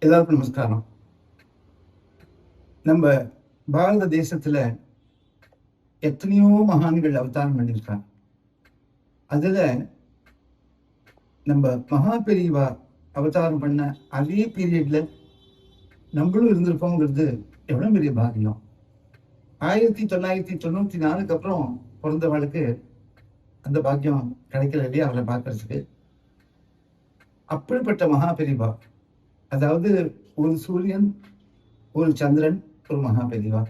எல்லாருக்கும் நமஸ்காரம். நம்ம பாரத தேசத்துல எத்தனையோ மகான்கள் அவதாரம் பண்ணியிருக்காங்க. அதுல நம்ம மகா பெரியவா அவதாரம் பண்ண அதே பீரியட்ல நம்மளும் இருந்திருக்கோங்கிறது எவ்வளவு பெரிய பாக்கியம். 1994 அப்புறம் பிறந்தவளுக்கு அந்த பாக்கியம் கிடைக்கல இல்லையா அவரை பார்க்கறதுக்கு. அப்படிப்பட்ட மகா பெரியவா, அதாவது ஒரு சூரியன், ஒரு சந்திரன், ஒரு மகா பெரியவா,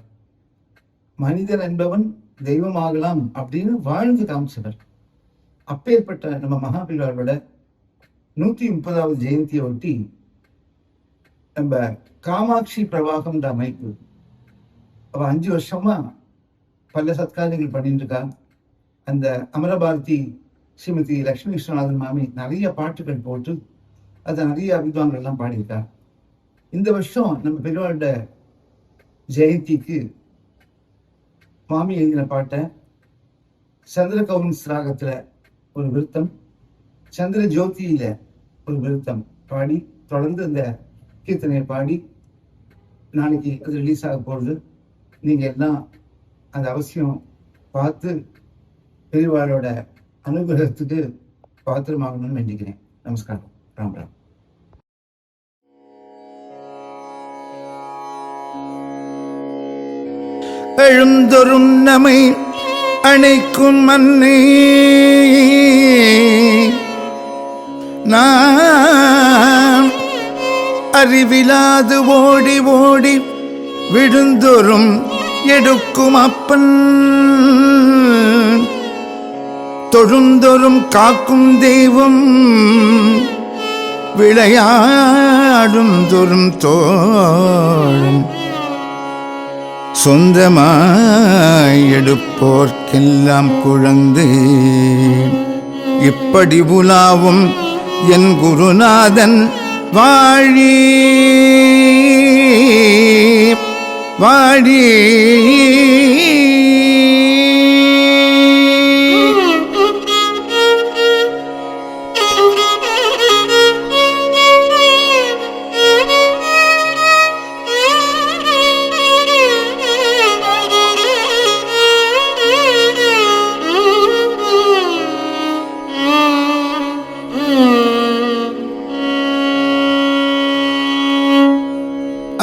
மனிதன் என்பவன் தெய்வமாகலாம் அப்படின்னு வாழ்ந்து காமிச்சவர். அப்பேற்பட்ட நம்ம மகா பெரியவாளோட 130வது ஜெயந்தியை ஒட்டி நம்ம காமாட்சி பிரவாகம்ன்ற அமைப்பு அவ 5 வருஷமா பல சத்காரியங்கள் பண்ணிட்டு இருக்கா. அந்த அமரபாரதி ஸ்ரீமதி லட்சுமி விஸ்வநாதன் மாமி நிறைய பாட்டுகள் போட்டு அதை நிறைய வித்வான்கள் எல்லாம் பாடியிருக்கா. இந்த வருஷம் நம்ம பெரியவாளோட ஜெயந்திக்கு மாமி எழுதின பாட்டை சந்திர கவுன்ஸ் ராகத்துல ஒரு விருத்தம், சந்திர ஜோதியில ஒரு விருத்தம் பாடி தொடர்ந்து இந்த கீர்த்தனையை பாடி நாளைக்கு அது ரிலீஸ் ஆக போகுது. நீங்க எல்லாம் அது அவசியம் பார்த்து பெரியவாளோட அனுகிரகத்துக்கு பாத்திரமாகணும்னு வேண்டிக்கிறேன். நமஸ்காரம். ராம் ராம். எழுந்தொரும் நமை அணைக்கும் மன்னே, நான் அறிவிலாது ஓடி ஓடி விழுந்தொரும் எடுக்கும் அப்பன், தொழுந்தொரும் காக்கும் தெய்வம், விளையாடும் தொரும் தோழும், சொந்தமாய் எடுப்போர்க்கெல்லாம் குழந்தை, இப்படி உலாவும் என் குருநாதன் வாழி வாழி.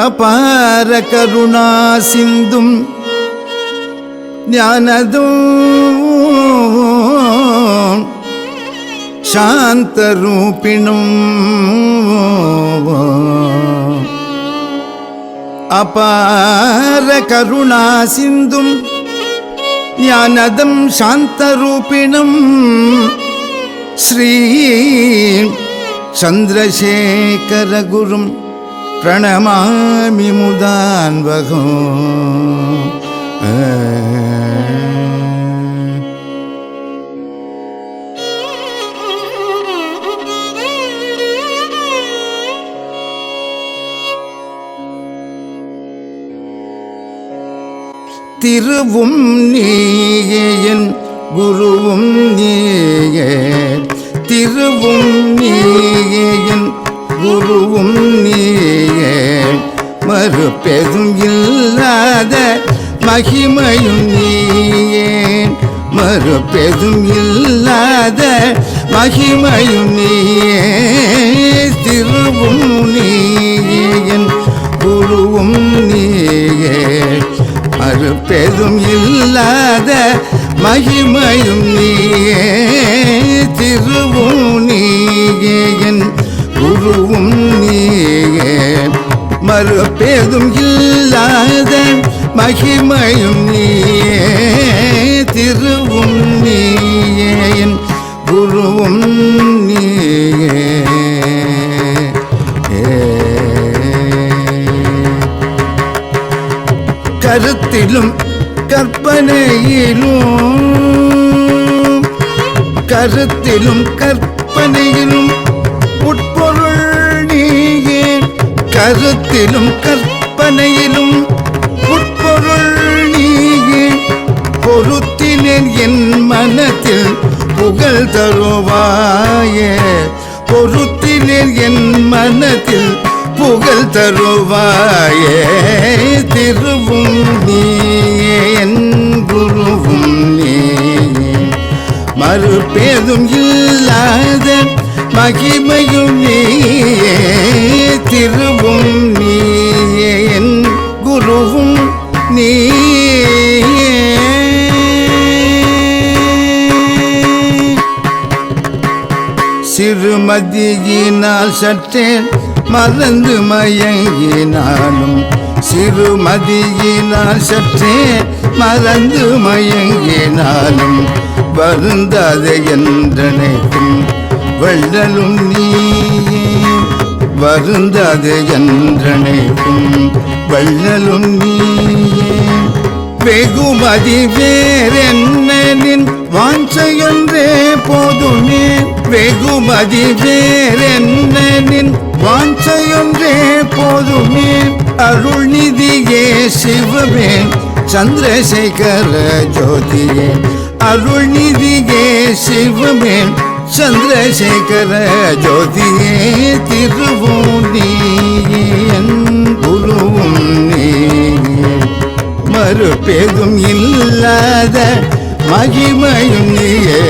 அபார கருணா சிந்தும் ஞானதும் சாந்த ரூபிணும், அபார கருணா சிந்தும் ஞானதம் சாந்த ரூபிணும், ஸ்ரீ சந்திரசேகர குரும் பிரணமாமி முதான்வகோ. திருவும் நீயே என் குருவும் நீயே, திருவும் நீயே என் குருவும் நீயே, மறுபெதும் இல்லாத மகிமையும் நீயே, மறுபெதும் இல்லாத மகிமையும் நீயே, திருவும் நீயே என் குருவும் நீயே, மறுபெதும் இல்லாத மகிமையும் நீயே, திருவும் நீயே என் குருவும் நீயே, மறுபேதும் இல்லாத மகிமையும் நீயே, திருவும் நீயே என் குருவும் நீயே. கருத்திலும் கற்பனையிலும், கருத்திலும் கற்பனையிலும் உட்பொருள் நீயே, கருத்திலும் கற்பனையிலும் உட்பொருள் நீயே, பொருத்தினேன் என் மனத்தில் புகழ் தருவாயே, பொருத்தினேன் என் மனத்தில் புகழ் தருவாயே திருவும் நீயே என் குருவும் நீயே மறுபேதும் இல்லாத மகிமையும் நீயே திருவும் நீயே என் குருவும் நீயே சிறுமதியினால் சற்றே மறந்து மயங்கினாலும் சிறுமதியினால் சற்றே மறந்து மயங்கினாலும் வருந்தாது என்றனைக்கும் வள்ளலும் நீயே வருந்தாது என்றனைக்கும் வள்ளலும் நீயே வெகுமதி வேறென்ன நின் வாஞ்சையொன்றே போதுமே வெகுமதி வேறென்ன நின் வாஞ்சையொன்றே போதுமே அருள்நிதியே சிவமே சந்திரசேகர ஜோதியே அருள்நிதியே சிவமே சந்திரசேகர ஜோதியே திருவும் நீயே என் குருவும் நீயே மறுபேதும் இல்லாத மகிமையும் நீயே